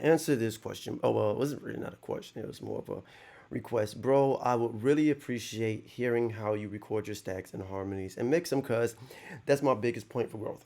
to answer this question, oh, well, it wasn't really not a question. It was more of a request. Bro, I would really appreciate hearing how you record your stacks and harmonies and mix them because that's my biggest point for growth.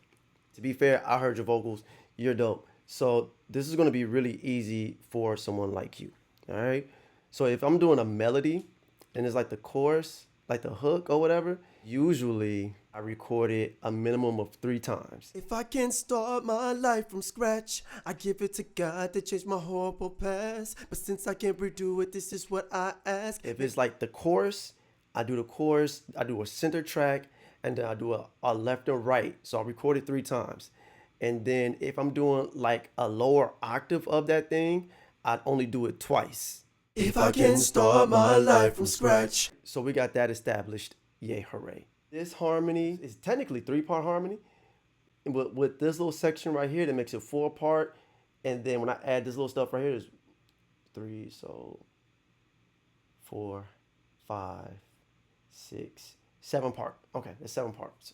To be fair, I heard your vocals. You're dope. So this is going to be really easy for someone like you. All right. So if I'm doing a melody and it's like the chorus, like the hook or whatever, usually I record it a minimum of 3 times. If I can start my life from scratch, I give it to God to change my horrible past. But since I can't redo it, this is what I ask. If it's like the chorus, I do the chorus, I do a center track, and then I do a left and right. So I record it 3 times. And then if I'm doing like a lower octave of that thing, I'd only do it twice. If I can start my life from scratch. So we got that established. Yay, hooray. This harmony is technically 3-part harmony. But with this little section right here, that makes it 4-part. And then when I add this little stuff right here, is 3, so 4, 5, 6, 7-part. Okay, that's 7 parts.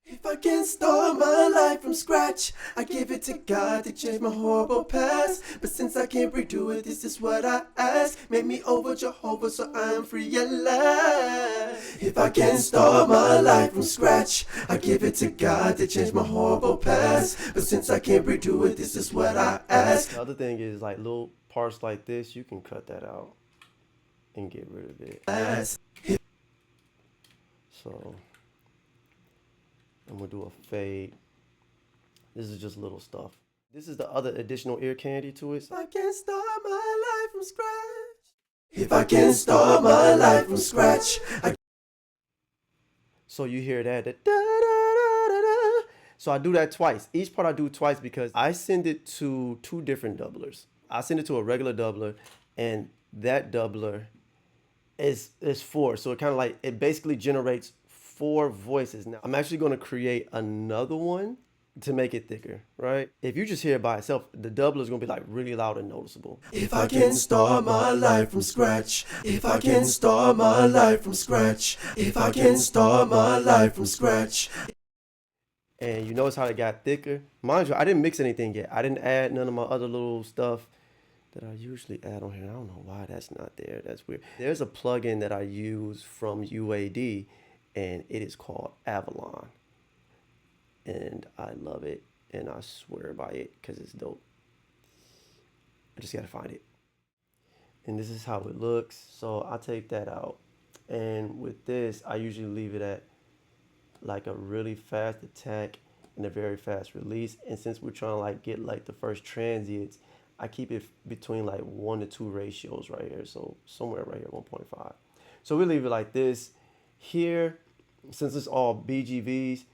If I can start my life from scratch, I give it to God to change my horrible past. But since I can't redo it, this is what I ask. Make me over Jehovah so I'm free at last. If I can start my life from scratch, I give it to God to change my horrible past. But since I can't redo it, this is what I ask. The other thing is like little parts like this, you can cut that out and get rid of it. So I'm gonna do a fade. This is just little stuff. This is the other additional ear candy to it. If I can start my life from scratch. If I can start my life from scratch. So you hear that, da, da, da, da. So I do that twice. Each part I do twice because I send it to 2 different doublers. I send it to a regular doubler, and that doubler is 4. So it kind of like, it basically generates 4 voices. Now I'm actually going to create another one to make it thicker, right? If you just hear it by itself, the doubler is going to be like really loud and noticeable. If I can start my life from scratch, if I can start my life from scratch, if I can start my life from scratch. And you notice how it got thicker? Mind you, I didn't mix anything yet. I didn't add none of my other little stuff that I usually add on here. I don't know why that's not there. That's weird. There's a plugin that I use from UAD, and it is called Avalon. And I love it, and I swear by it because it's dope. I just gotta find it. And this is how it looks. So I take that out. And with this, I usually leave it at like a really fast attack and a very fast release. And since we're trying to like get like the first transients, I keep it between like 1 to 2 ratios right here. So somewhere right here, 1.5. So we leave it like this. Here, since it's all BGVs,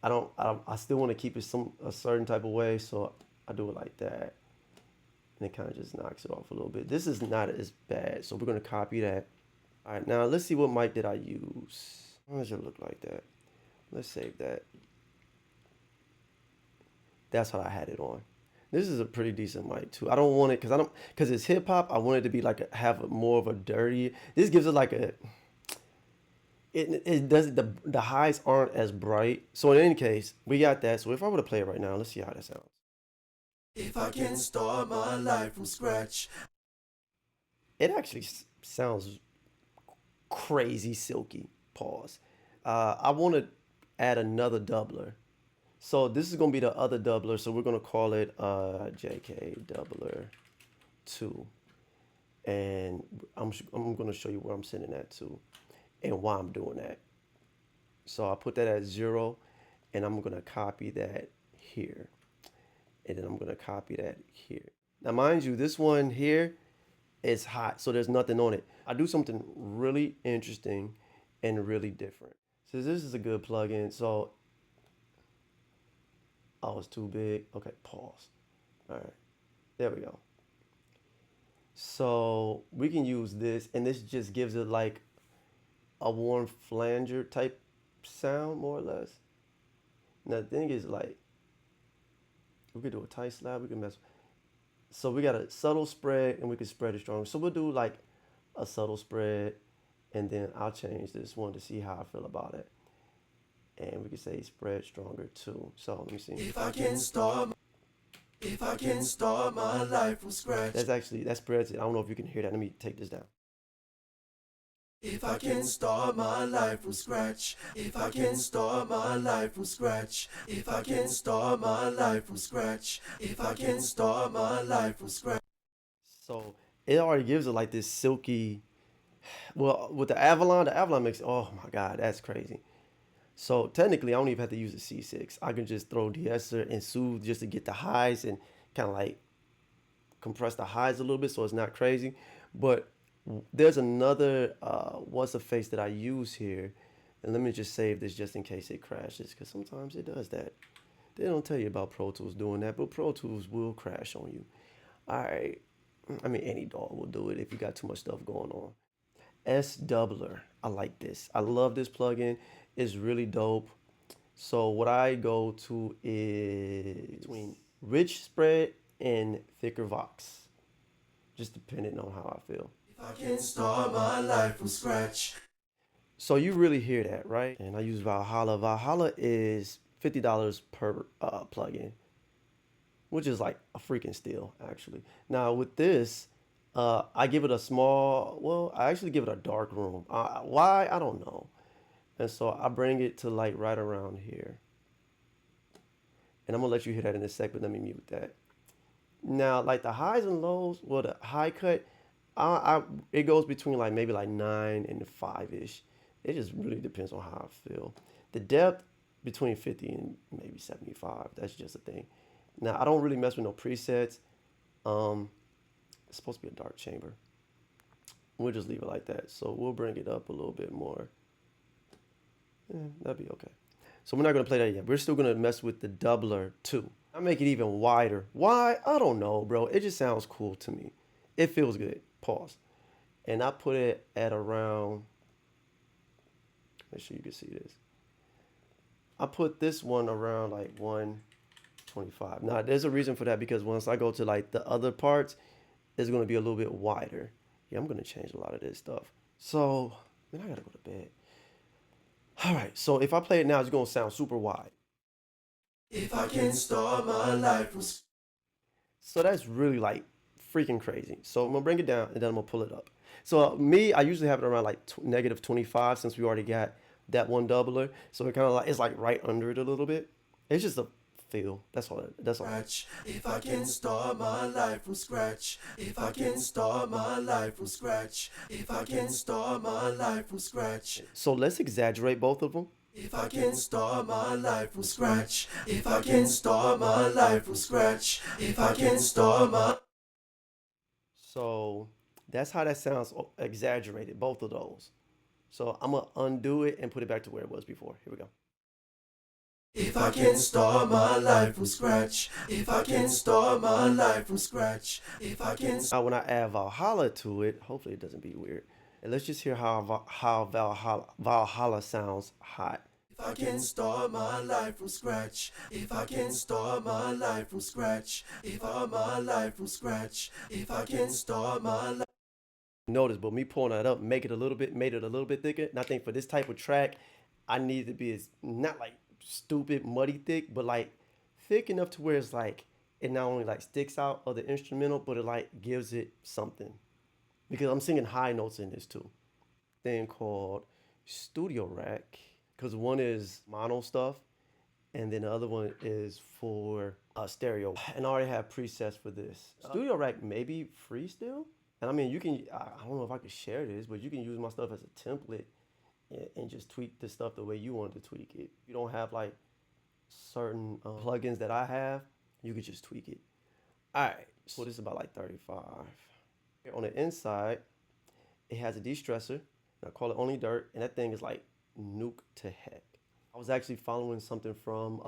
I still want to keep it a certain type of way. So I do it like that. And it kind of just knocks it off a little bit. This is not as bad. So we're going to copy that. All right, now let's see what mic did I use. How does it look like that? Let's save that. That's what I had it on. This is a pretty decent mic too. I don't want it because it's hip hop. I want it to be like have more of a dirty. This gives it like a. It does the highs aren't as bright. So in any case, we got that. So if I were to play it right now, let's see how that sounds. If I can start my life from scratch. It actually sounds crazy silky. Pause. I want to add another doubler. So this is gonna be the other doubler. So we're gonna call it JK Doubler 2, and I'm gonna show you where I'm sending that to, and why I'm doing that. So I put that at 0, and I'm gonna copy that here, and then I'm gonna copy that here. Now mind you, this one here is hot, so there's nothing on it. I do something really interesting and really different. So this is a good plugin. So oh, it's too big. Okay, pause. All right, there we go. So we can use this, and this just gives it like a warm flanger type sound, more or less. Now the thing is, like, we could do a tight slab. We can mess. So we got a subtle spread, and we can spread it stronger. So we'll do like a subtle spread, and then I'll change this one to see how I feel about it. And we can say spread stronger too. So let me see. If I can start. If I can start my life from scratch. That spreads it. I don't know if you can hear that. Let me take this down. If I can start my life from scratch, if I can start my life from scratch, if I can start my life from scratch, if I can start my life from scratch. So it already gives it like this silky. Well, with the Avalon makes. Oh my God, that's crazy. So technically, I don't even have to use a C6. I can just throw de-esser and soothe just to get the highs and kind of like compress the highs a little bit so it's not crazy. But there's another what's a face that I use here. And let me just save this just in case it crashes because sometimes it does that. They don't tell you about Pro Tools doing that, but Pro Tools will crash on you. All right. I mean, any DAW will do it if you got too much stuff going on. S Doubler. I like this. I love this plugin. It's really dope. So what I go to is between rich spread and thicker vox, just depending on how I feel. If I can start my life from scratch. So you really hear that, right? And I use Valhalla. Valhalla is $50 per plugin, which is like a freaking steal, actually. Now with this, I give it a small. Well, I actually give it a dark room. Why? I don't know. And so I bring it to like right around here. And I'm gonna let you hear that in a sec, but let me mute that. Now, like the highs and lows, well, the high cut, it goes between like maybe like 9 and 5-ish. It just really depends on how I feel. The depth between 50 and maybe 75. That's just a thing. Now, I don't really mess with no presets. Um, it's supposed to be a dark chamber. We'll just leave it like that. So we'll bring it up a little bit more. Yeah, that'd be okay. So we're not gonna play that yet. We're still gonna mess with the doubler too. I make it even wider. Why? I don't know, bro. It just sounds cool to me. It feels good. Pause. And I put it at around, make sure you can see this. I put this one around like 125. Now there's a reason for that because once I go to like the other parts, it's gonna be a little bit wider. Yeah, I'm gonna change a lot of this stuff. So, man, I gotta go to bed. All right, so if I play it now, it's gonna sound super wide. If I can start my life from. So that's really like freaking crazy. So I'm gonna bring it down and then I'm gonna pull it up. So me, I usually have it around like negative 25 since we already got that one doubler. So it kind of like it's like right under it a little bit. It's just a feel. That's all. That's all. If I can start my life from scratch. If I can start my life from scratch. If I can start my life from scratch. So let's exaggerate both of them. If I can start my life from scratch, if I can start my life from scratch, if I can start my. So that's how that sounds exaggerated, both of those. So I'm gonna undo it and put it back to where it was before. Here we go. If I can start my life from scratch, if I can start my life from scratch, if I can. Now when I add Valhalla to it, hopefully it doesn't be weird. And let's just hear how Valhalla sounds hot. If I can start my life from scratch, if I can start my life from scratch, if I my life from scratch, if I can start my life. Notice, but me pulling that up, make it a little bit, made it a little bit thicker. And I think for this type of track, I need to be as not like stupid muddy thick, but like thick enough to where it's like it not only like sticks out of the instrumental, but it like gives it something. Because I'm singing high notes in this too. Thing called Studio Rack, because one is mono stuff, and then the other one is for stereo. And I already have presets for this. Studio Rack may be free still, and I mean you can. I don't know if I could share this, but you can use my stuff as a template and just tweak the stuff the way you want to tweak it. You don't have like certain plugins that I have, you could just tweak it. All right, so this is about like 35. On the inside, it has a de-stressor. I call it Only Dirt, and that thing is like nuke to heck. I was actually following something from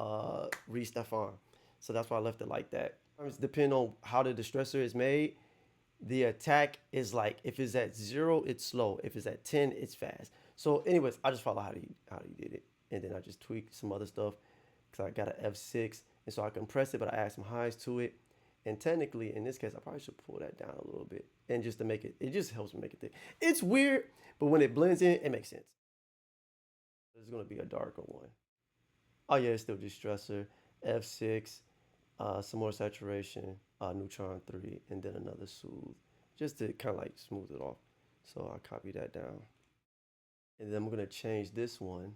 Reese Stefan, so that's why I left it like that. Depending on how the distressor is made, the attack is like if it's at 0, it's slow. If it's at 10, it's fast. So, anyways, I just follow how he did it, and then I just tweaked some other stuff because I got an F6, and so I compressed it, but I added some highs to it. And technically, in this case, I probably should pull that down a little bit, and just to make it, it just helps me make it thick. It's weird, but when it blends in, it makes sense. There's gonna be a darker one. Oh yeah, it's still distressor, F6, some more saturation, neutron 3, and then another soothe, just to kind of like smooth it off. So I copy that down. And then I'm gonna change this one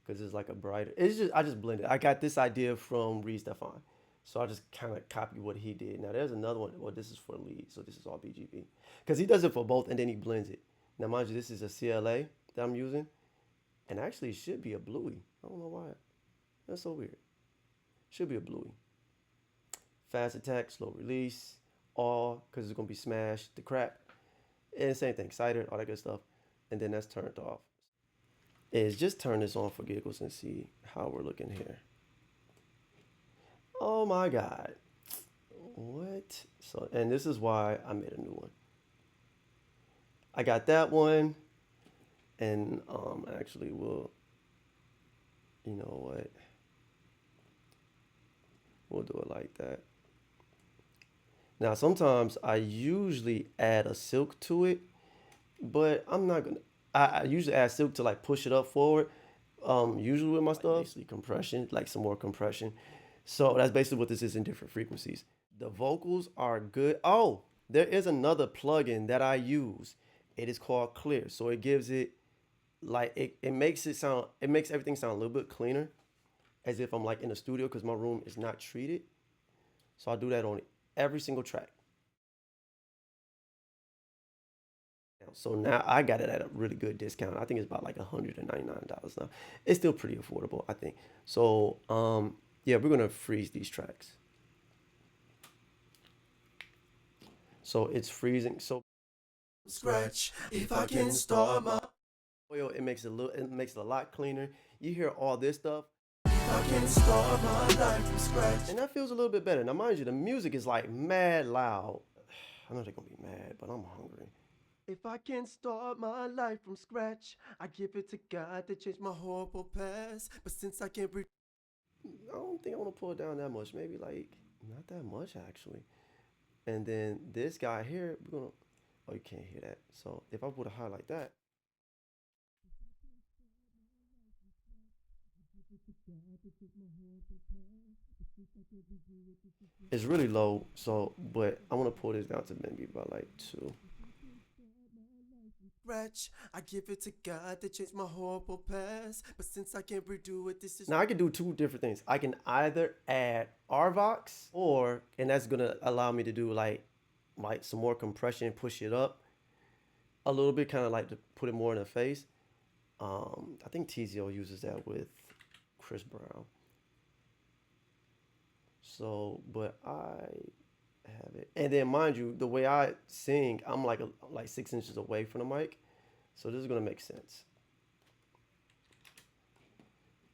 because it's like a brighter. It's just I just blended. I got this idea from Reed Stefan, so I just kind of copy what he did. Now there's another one. Well, this is for lead, so this is all BGB because he does it for both and then he blends it. Now mind you, this is a CLA that I'm using, and actually it should be a bluey. I don't know why. That's so weird. Should be a bluey. Fast attack, slow release, all because it's gonna be smashed, the crap, and same thing, cider, all that good stuff, and then that's turned off. Is just turn this on for giggles and see how we're looking here. Oh my God. What? So, and this is why I made a new one. I got that one, and actually we'll, you know what? We'll do it like that. Now, sometimes I usually add a silk to it, but I'm not gonna. I usually add silk to like push it up forward. Usually with my stuff, basically compression, like some more compression. So that's basically what this is in different frequencies. The vocals are good. Oh, there is another plugin that I use. It is called Clear. So it gives it like it makes it sound it makes everything sound a little bit cleaner, as if I'm like in a studio because my room is not treated. So I do that on every single track. So now I got it at a really good discount. I think it's about like $199 now. It's still pretty affordable, I think. So yeah, we're gonna freeze these tracks. So it's freezing. So Scratch if I can start my oil, it makes it a lot cleaner. You hear all this stuff, if I can start my life from scratch. and that feels a little bit better. Now mind you, the music is like mad loud. I know they're gonna be mad, but I'm hungry. If I can start my life from scratch, I give it to God to change my horrible past. But since I can't I don't think I want to pull it down that much. Maybe like not that much actually. And then this guy here, we're gonna. Oh, you can't hear that. So if I put a high like that, it's really low. So, but I want to pull this down to maybe about like 2. scratch, I give it to God to change my horrible past. But since I can't redo it, this is Now I can do two different things. I can either add RVox or, and that's gonna allow me to do like some more compression, push it up a little bit, kind of like to put it more in the face. I think TZO uses that with Chris Brown. So, but I have it, and then mind you, the way I sing, I'm like 6 inches away from the mic, so this is gonna make sense.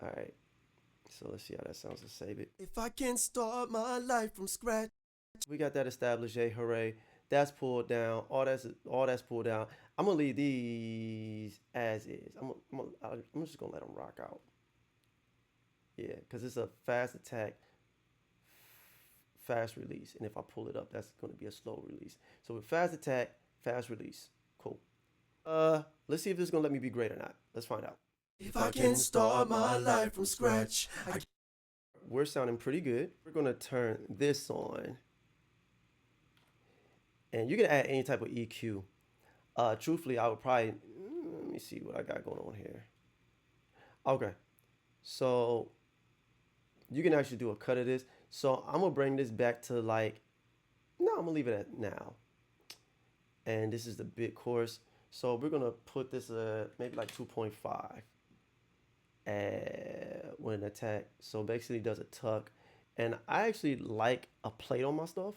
All right, so let's see how that sounds. To save it. if I can start my life from scratch. We got that established. Hey, hooray! That's pulled down. All that's pulled down. I'm gonna leave these as is. I'm just gonna let them rock out. Yeah, because it's a fast attack, fast release, and if I pull it up, that's gonna be a slow release. So with fast attack, fast release, cool. Let's see if this is gonna let me be great or not. Let's find out. If I can start my life from scratch, We're sounding pretty good. We're gonna turn this on, and you can add any type of EQ. Truthfully, I would probably let me see what I got going on here. Okay, so you can actually do a cut of this. So I'm gonna bring this back to like no, I'm gonna leave it at now. And this is the bit chorus. So we're gonna put this maybe like 2.5 when attack. So basically it does a tuck. And I actually like a plate on my stuff.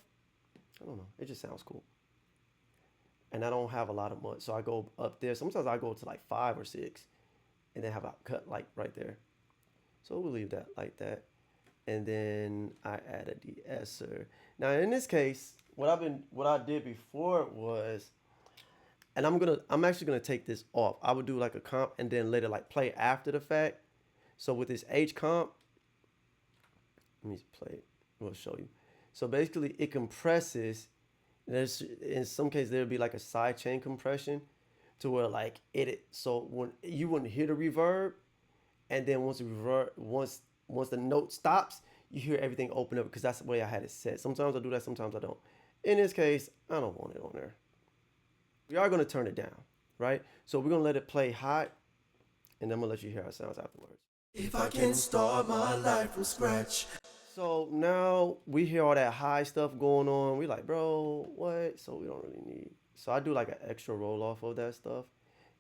I don't know, it just sounds cool. And I don't have a lot of mud, so I go up there. Sometimes I go to like 5 or 6, and then have a cut like right there. So we'll leave that like that. And then I added the esser. Now in this case, what I did before was, and I'm actually gonna take this off. I would do like a comp and then later like play after the fact. So with this H comp, let me play it. We'll show you. So basically it compresses. There's in some cases there'll be like a side chain compression to where like so when you wouldn't hear the reverb, and then once the note stops, you hear everything open up because that's the way I had it set. Sometimes I do that, sometimes I don't. In this case, I don't want it on there. We are going to turn it down, right? So we're going to let it play hot, and then I'm going to let you hear how it sounds afterwards. If I can start my life from scratch. So now we hear all that high stuff going on. We like, bro, what? So we don't really need. So I do like an extra roll off of that stuff.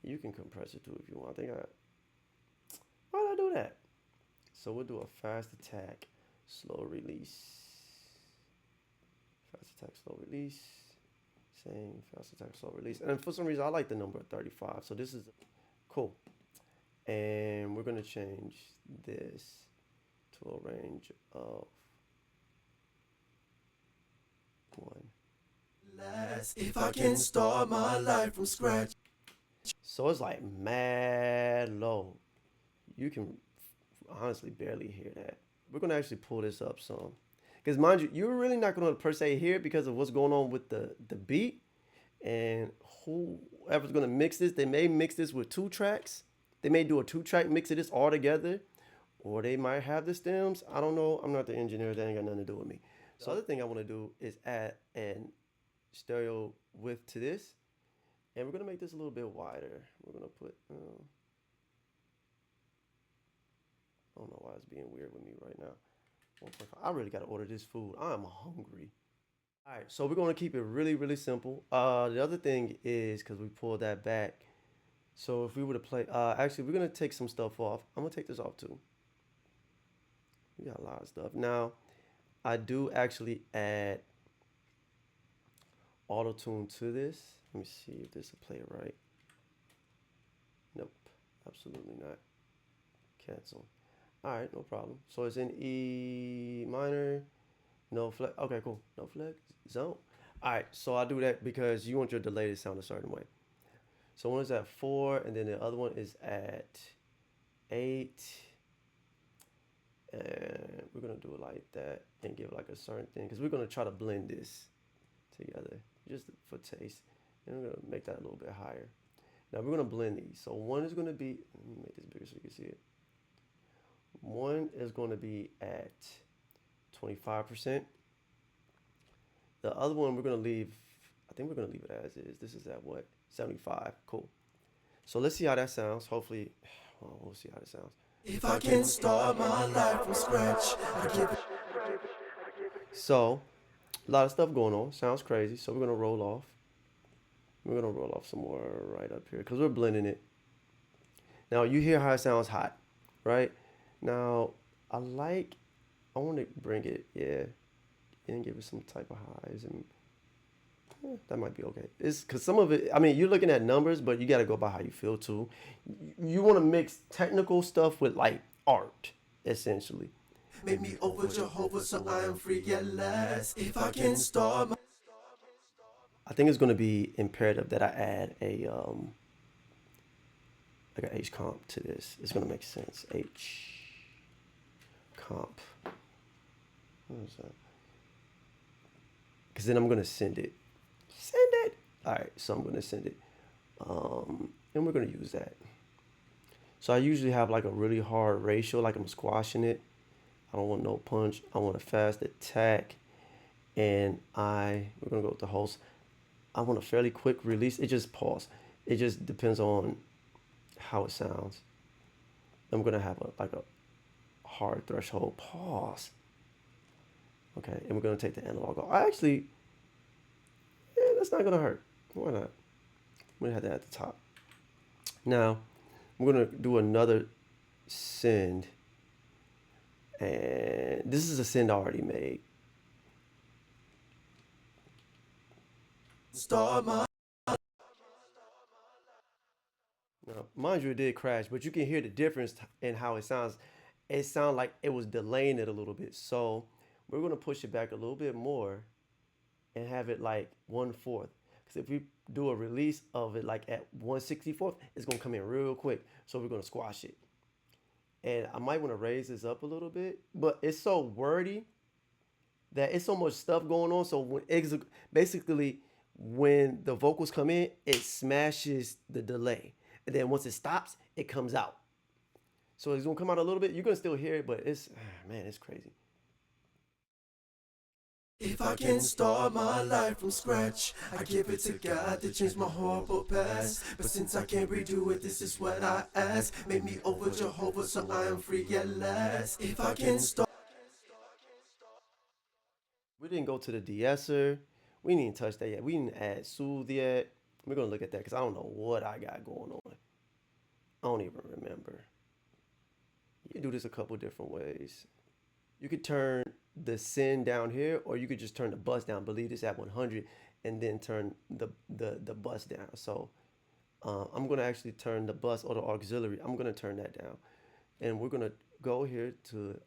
You can compress it too if you want. Why did I do that? So we'll do a fast attack, slow release. Fast attack, slow release. Same, fast attack, slow release. And for some reason, I like the number 35. So this is cool. And we're gonna change this to a range of 1. If I can start my life from scratch. So it's like mad low. You can honestly barely hear that. We're gonna actually pull this up some. Because mind you, you're really not gonna per se hear it because of what's going on with the beat. And whoever's gonna mix this, they may mix this with 2 tracks. They may do a 2-track mix of this all together. Or they might have the stems. I don't know. I'm not the engineer. That ain't got nothing to do with me. So the other thing I want to do is add an stereo width to this. And we're going to make this a little bit wider. We're going to put, I don't know why it's being weird with me right now. 1.5. I really got to order this food. I'm hungry. All right, so we're going to keep it really, really simple. The other thing is, because we pulled that back, so if we were to play, actually, we're going to take some stuff off. I'm going to take this off too. We got a lot of stuff. Now, I do actually add auto tune to this. Let me see if this will play right. Nope, absolutely not. Cancel. All right, no problem. So it's in E minor, no flex. Okay, cool. No flex zone. All right, so I do that because you want your delay to sound a certain way. So one is at 4, and then the other one is at 8. And we're gonna do it like that and give it like a certain thing because we're gonna try to blend this together just for taste. And we're gonna make that a little bit higher. Now we're gonna blend these. So one is gonna be, let me make this bigger so you can see it. One is gonna be at 25%. The other one we're gonna leave, I think we're gonna leave it as is. This is at what? 75. Cool. So let's see how that sounds. Hopefully, well, we'll see how it sounds. If I can start my life from scratch, I give it. So, a lot of stuff going on. Sounds crazy. So we're gonna roll off. We're gonna roll off some more right up here because we're blending it. Now you hear how it sounds hot, right? Now I want to bring it, yeah, and give it some type of highs, and that might be okay. It's because some of it, I mean, you're looking at numbers, but you got to go by how you feel too. You want to mix technical stuff with like art, essentially. Make me over Jehovah so I am free at last. If I can start my. I think it's going to be imperative that I add a like an H comp to this. It's going to make sense. H comp. What is that? Because then I'm going to send it. Send it. All right, so I'm going to send it. And we're going to use that. So I usually have like a really hard ratio, like I'm squashing it. I don't want no punch. I want a fast attack. And we're going to go with the host. I want a fairly quick release. It just pause. It just depends on how it sounds. I'm going to have like a hard threshold pause. Okay, and we're going to take the analog off. That's not going to hurt. Why not? We're going to have that at the top. Now, we're going to do another send. And this is a send already made. Start my. Now, mind you, it did crash, but you can hear the difference in how it sounds. It sounds like it was delaying it a little bit. So we're going to push it back a little bit more and have it like 1/4. Because if we do a release of it like at 1/64, it's going to come in real quick. So we're going to squash it. And I might want to raise this up a little bit, but it's so wordy that it's so much stuff going on. So when the vocals come in, it smashes the delay. And then once it stops, it comes out. So it's gonna come out a little bit. You're gonna still hear it, but it's crazy. If I can start my life from scratch, I give it to God to change my horrible past. But since I can't redo it, this is what I ask. Make me over Jehovah so I am free at last. If I can start. We didn't go to the de-esser. We didn't touch that yet. We didn't add soothe yet. We're gonna look at that because I don't know what I got going on. I don't even remember. You can do this a couple different ways. You could turn the send down here, or you could just turn the bus down. But leave this at 100, and then turn the bus down. So I'm gonna actually turn the bus or the auxiliary. I'm gonna turn that down, and we're gonna go here to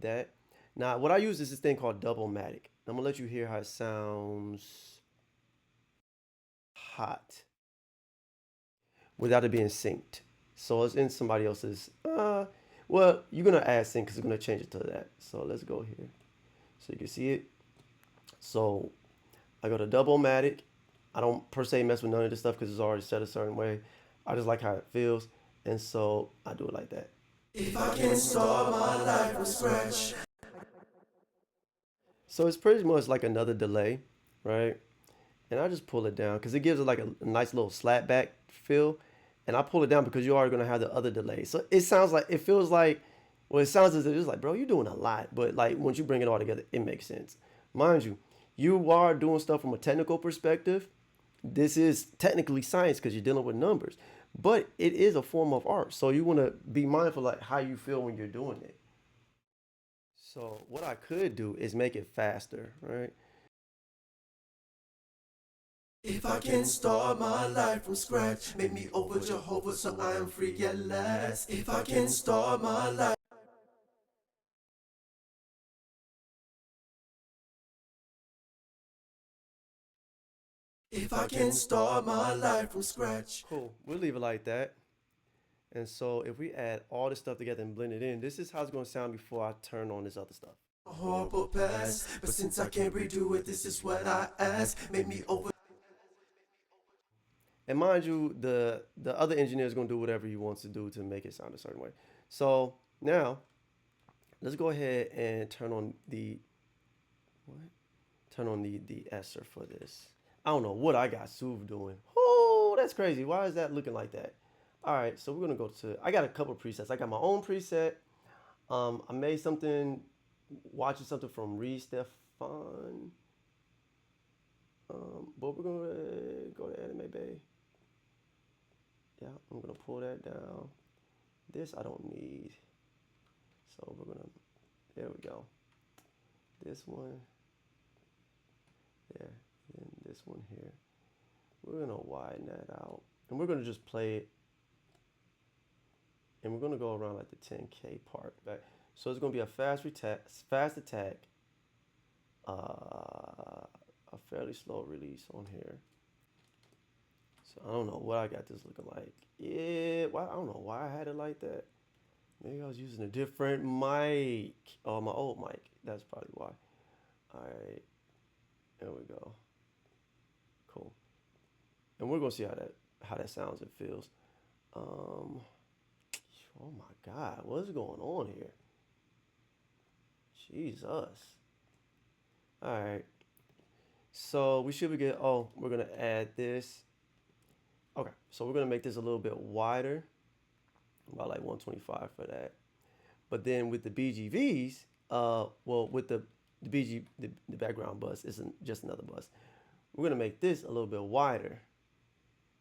that. Now, what I use is this thing called Double-Matic. I'm gonna let you hear how it sounds hot without it being synced. So it's in somebody else's. Well, you're gonna add sync because it's gonna change it to that. So let's go here, so you can see it. So I go to Double-Matic. I don't per se mess with none of this stuff because it's already set a certain way. I just like how it feels, and so I do it like that. If I can start my life from scratch. So it's pretty much like another delay, right? And I just pull it down because it gives it like a nice little slap back feel. And I pull it down because you're already gonna have the other delay. So it sounds like it feels like, well, it sounds as if it's like, bro, you're doing a lot. But like once you bring it all together, it makes sense. Mind you, you are doing stuff from a technical perspective. This is technically science because you're dealing with numbers, but it is a form of art. So you want to be mindful like how you feel when you're doing it. So what I could do is make it faster, right? If I can start my life from scratch, make me over Jehovah so I am free at last. If I can start my life. If I can start my life from scratch. Cool. We'll leave it like that. And so if we add all this stuff together and blend it in, this is how it's going to sound before I turn on this other stuff. A horrible past, but since I can't redo it, this is what I ask. Make me over. And mind you, the other engineer is going to do whatever he wants to do to make it sound a certain way. So now let's go ahead and turn on the what? Turn on the Esser for this. I don't know what I got Suv doing. Oh, that's crazy. Why is that looking like that? All right, so we're gonna go to. I got a couple presets. I got my own preset. I made something, watching something from Reed Stefan. But we're gonna go to Anime Bay. Yeah, I'm gonna pull that down. This I don't need. So we're gonna, there we go. This one, there, and this one here. We're gonna widen that out. And we're gonna just play it. And we're gonna go around like the 10K part, right? So it's gonna be a fast attack, a fairly slow release on here. So I don't know what I got this looking like. Yeah, why I don't know why I had it like that. Maybe I was using a different mic. Oh, my old mic. That's probably why. All right, there we go. Cool. And we're gonna see how that sounds and feels. Oh my God, what's going on here? Jesus. All right. So we should be good. Oh, we're gonna add this. Okay, so we're gonna make this a little bit wider, about like 125 for that. But then with the BGVs, well, with the the background bus isn't just another bus. We're gonna make this a little bit wider.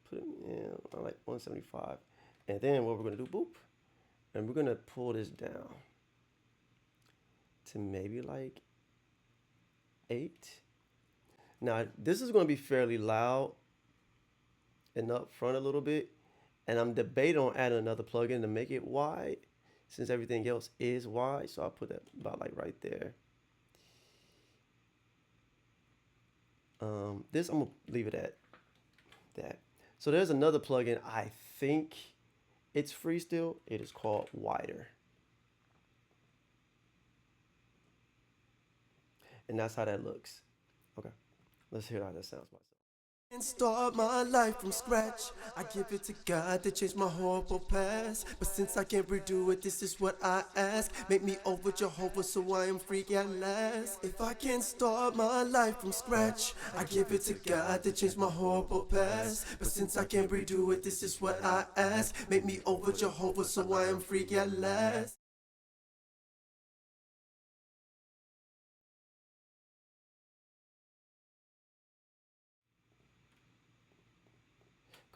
Put it in like 175, and then what we're gonna do, boop, and we're gonna pull this down to maybe like 8. Now this is gonna be fairly loud and up front a little bit, and I'm debating on adding another plugin to make it wide, since everything else is wide. So I'll put that about like right there. This I'm gonna leave it at that. So there's another plugin. I think it's free still. It is called Wider, and that's how that looks. Okay, let's hear how that sounds. And start my life from scratch. I give it to God to change my horrible past. But since I can't redo it, this is what I ask. Make me over Jehovah so I am free at last. If I can't start my life from scratch, I give it to God to change my horrible past. But since I can't redo it, this is what I ask. Make me over Jehovah so I am free at last.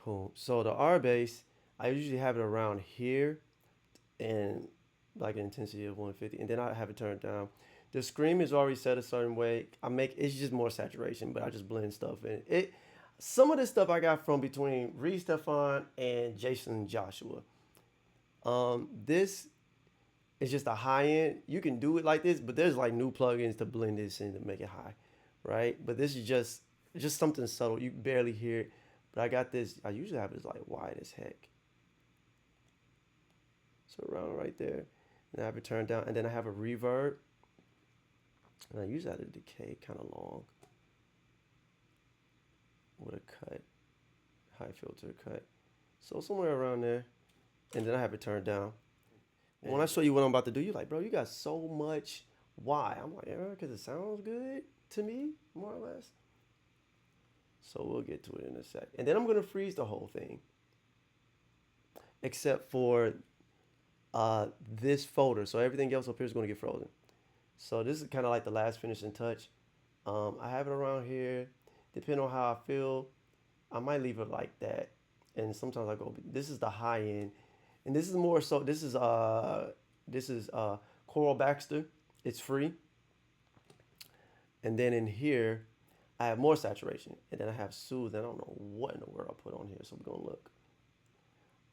Cool. So the R bass, I usually have it around here and like an intensity of 150, and then I have it turned down. The scream is already set a certain way. It's just more saturation, but I just blend stuff in. Some of this stuff I got from between Reed Stefan and Jason Joshua. This is just a high end. You can do it like this, but there's like new plugins to blend this in to make it high, right? But this is just something subtle. You barely hear it. But I got this. I usually have this like wide as heck. So around right there. And I have it turned down. And then I have a reverb. And I usually have a decay kind of long. With a cut. High filter cut. So somewhere around there. And then I have it turned down. And when I show you what I'm about to do, you're like, bro, you got so much. Why? I'm like, yeah, because it sounds good to me, more or less. So we'll get to it in a sec. And then I'm going to freeze the whole thing. Except for this folder. So everything else up here is going to get frozen. So this is kind of like the last finishing touch. I have it around here. Depending on how I feel, I might leave it like that. And sometimes I go, this is the high end. And this is more so, this is Coral Baxter. It's free. And then in here, I have more saturation. And then I have Soothe. I don't know what in the world I put on here. So we're going to look.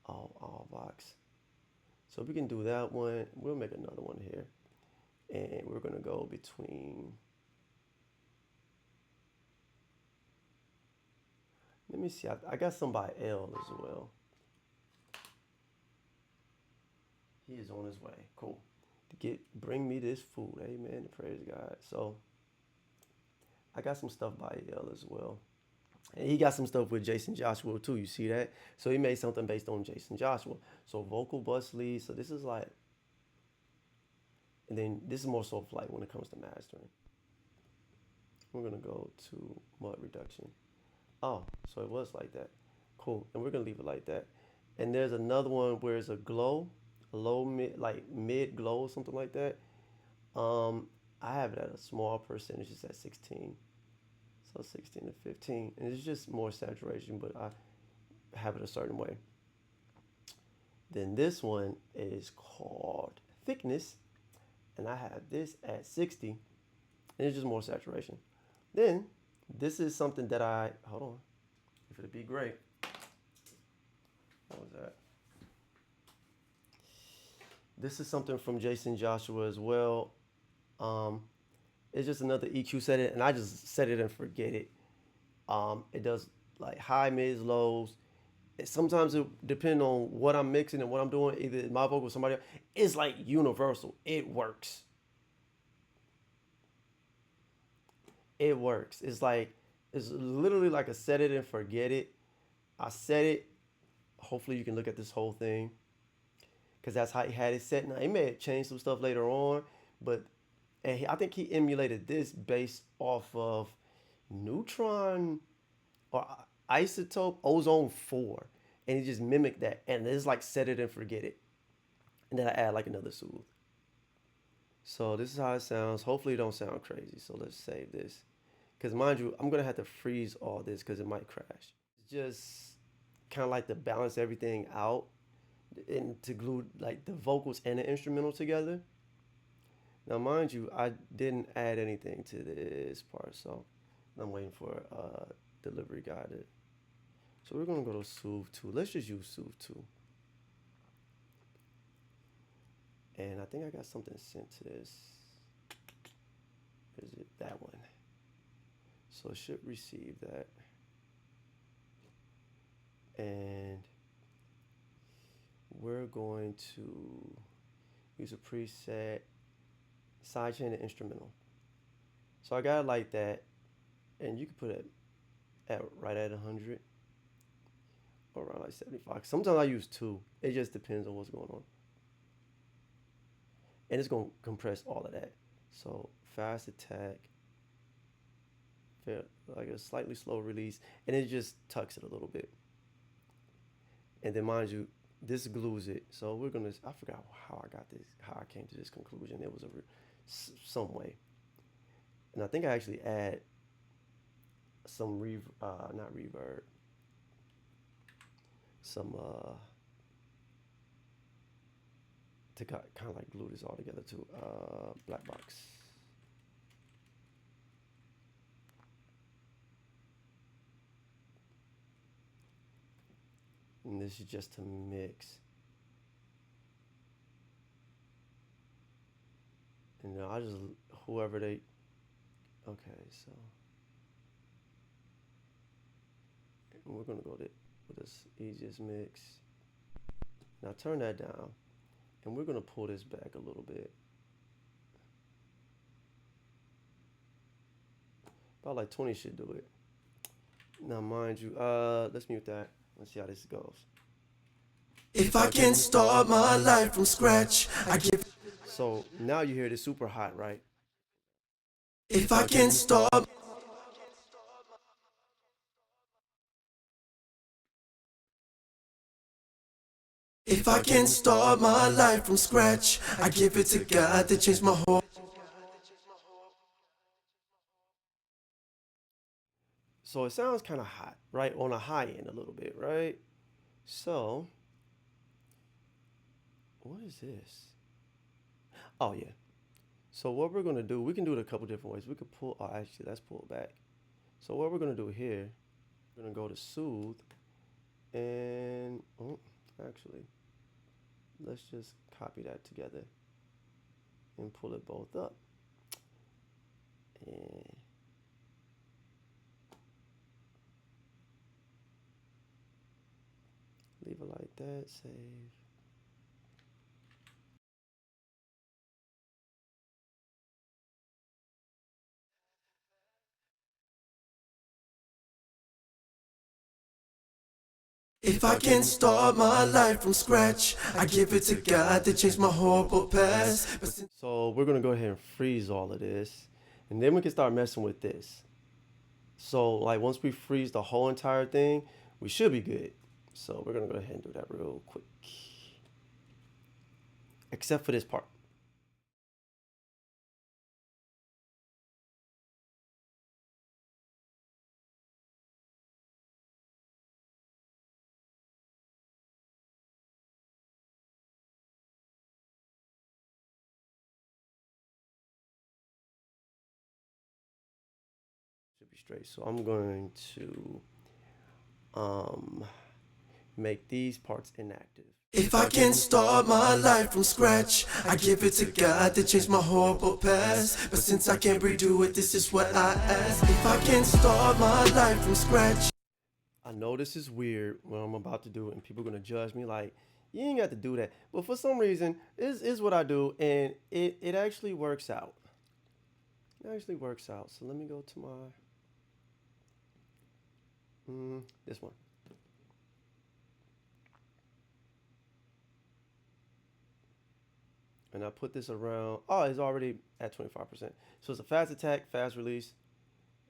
All box. So we can do that one. We'll make another one here. And we're going to go between. Let me see. I got some by L as well. He is on his way. Cool. Bring me this food. Amen. Praise God. So I got some stuff by L as well. And he got some stuff with Jason Joshua too. You see that? So he made something based on Jason Joshua. So vocal bus lead. So this is like, and then this is more so like when it comes to mastering. We're gonna go to mud reduction. Oh, so it was like that. Cool. And we're gonna leave it like that. And there's another one where it's a glow, a low mid, like mid glow, something like that. I have it at a small percentage. It's at 16. So 16 to 15. And it's just more saturation, but I have it a certain way. Then this one is called thickness. And I have this at 60. And it's just more saturation. Then this is something that hold on. If it'd be great. What was that? This is something from Jason Joshua as well. It's just another EQ set it, and I just set it and forget it. It does like high, mids, lows. Sometimes it depends on what I'm mixing and what I'm doing. Either my vocal or somebody else. It's like universal. It works. It works. It's literally like a set it and forget it. I set it. Hopefully you can look at this whole thing, because that's how he had it set. Now he may have changed some stuff later on, but I think he emulated this based off of Neutron or Isotope Ozone 4, and he just mimicked that, and it's like set it and forget it, and then I add like another soothe. So this is how it sounds. Hopefully it don't sound crazy. So let's save this, because mind you, I'm gonna have to freeze all this because it might crash. It's just kind of like to balance everything out and to glue like the vocals and the instrumental together. Now, mind you, I didn't add anything to this part, so I'm waiting for delivery guy to. So we're gonna go to Soothe 2. Let's just use Soothe 2. And I think I got something sent to this. Is it that one? So it should receive that. And we're going to use a preset sidechain and instrumental. So I got it like that, and you can put it at right at 100 or around like 75. Sometimes I use 2. It just depends on what's going on. And it's gonna compress all of that. So fast attack, like a slightly slow release, and it just tucks it a little bit. And then mind you, this glues it. So we're gonna. I forgot how I got this, how I came to this conclusion. It was some way, and I think I actually add some not reverb, some to kind of like glue this all together too. Black box. And this is just to mix. And then I just, whoever they, okay, so we're gonna go with this easiest mix. Now turn that down, and we're gonna pull this back a little bit. About like 20 should do it. Now mind you, let's mute that. Let's see how this goes. If I can start my life from scratch, I give. So now you hear this super hot, right? If I can start. If I can start my life from scratch, I give it to God to change my whole. So it sounds kind of hot, right? On a high end a little bit, right? So, what is this? Oh yeah. So what we're gonna do, we can do it a couple different ways. We could pull, oh actually, let's pull it back. So what we're gonna do here, we're gonna go to soothe, and, oh, actually, let's just copy that together and pull it both up. And leave it like that, save. If I can start my life from scratch, I give it to God to change my horrible past. So we're gonna go ahead and freeze all of this, and then we can start messing with this. So like once we freeze the whole entire thing, we should be good. So we're gonna go ahead and do that real quick. Except for this part. Should be straight. So I'm going to make these parts inactive. If I can start my life from scratch, I give it to God to change my horrible past. But since I can't redo it, this is what I ask. If I can start my life from scratch. I know this is weird what I'm about to do, and people are gonna judge me like, you ain't got to do that. But for some reason, this is what I do, and it actually works out. It actually works out. So let me go to my this one. And I put this around, oh, it's already at 25%. So it's a fast attack, fast release,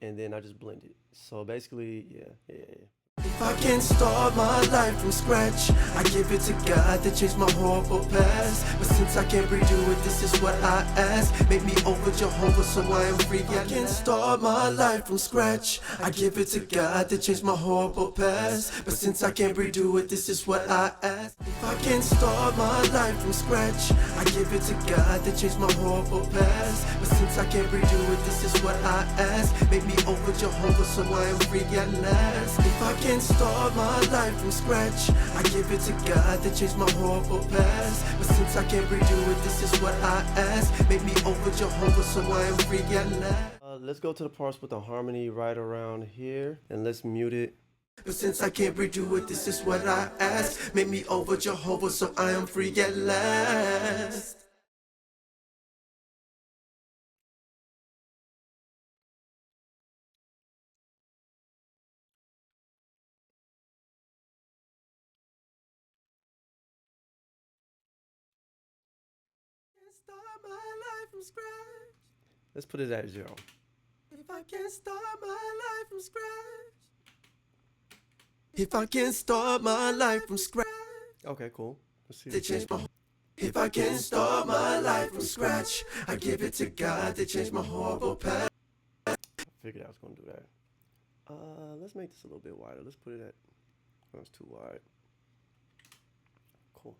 and then I just blend it. So basically, yeah. If I can start my life from scratch, I give it to God to change my horrible past. But since I can't redo it, this is what I ask. Make me over Jehovah so I am free. I can start my life from scratch, I give it to God to change my horrible past. But since I can't redo it, this is what I ask. If I can start my life from scratch, I give it to God to change my horrible past. But since I can't redo it, this is what I ask. Make me over Jehovah so I am free at last. If I can start my life from scratch, I give it to God to change my horrible past. But since I can't redo it, this is what I ask. Make me over Jehovah so I am free at last. Let's go to the parts with the harmony right around here, and let's mute it. But since I can't redo it, this is what I ask. Make me over Jehovah so I am free at last. start my life from scratch, Let's put it at 0. if I can start my life from scratch, if I can start my life from scratch, Okay, cool. Let's see. they change my. If I can start my life from scratch, I give it to God to change my horrible past. I figured I was gonna do that. Let's make this a little bit wider. Let's put it at. That's too wide. Cool.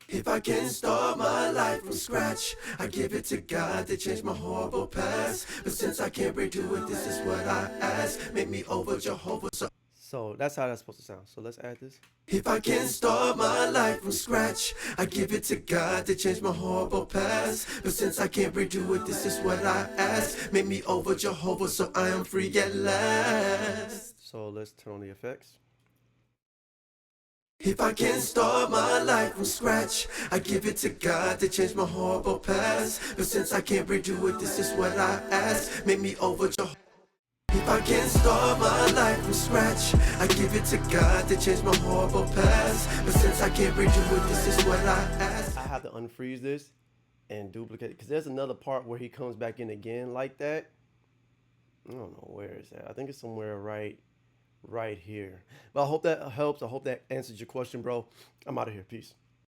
If I can start my life from scratch, I give it to God to change my horrible past. But since I can't redo it, this is what I ask. Make me over Jehovah. So that's how that's supposed to sound. So let's add this. If I can start my life from scratch, I give it to God to change my horrible past. But since I can't redo it, this is what I ask. Make me over Jehovah so I am free at last. So let's turn on the effects. If I can start my life from scratch, I give it to God to change my horrible past. But since I can't redo it, this is what I ask. Make me over Jehovah. If I can start my life from scratch, I give it to God to change my horrible past. But since I can't redo it, this is what I ask. I have to unfreeze this and duplicate it because there's another part where he comes back in again like that. I don't know where it's at. I think it's somewhere right here. But I hope that helps. I hope that answers your question, bro. I'm out of here. Peace.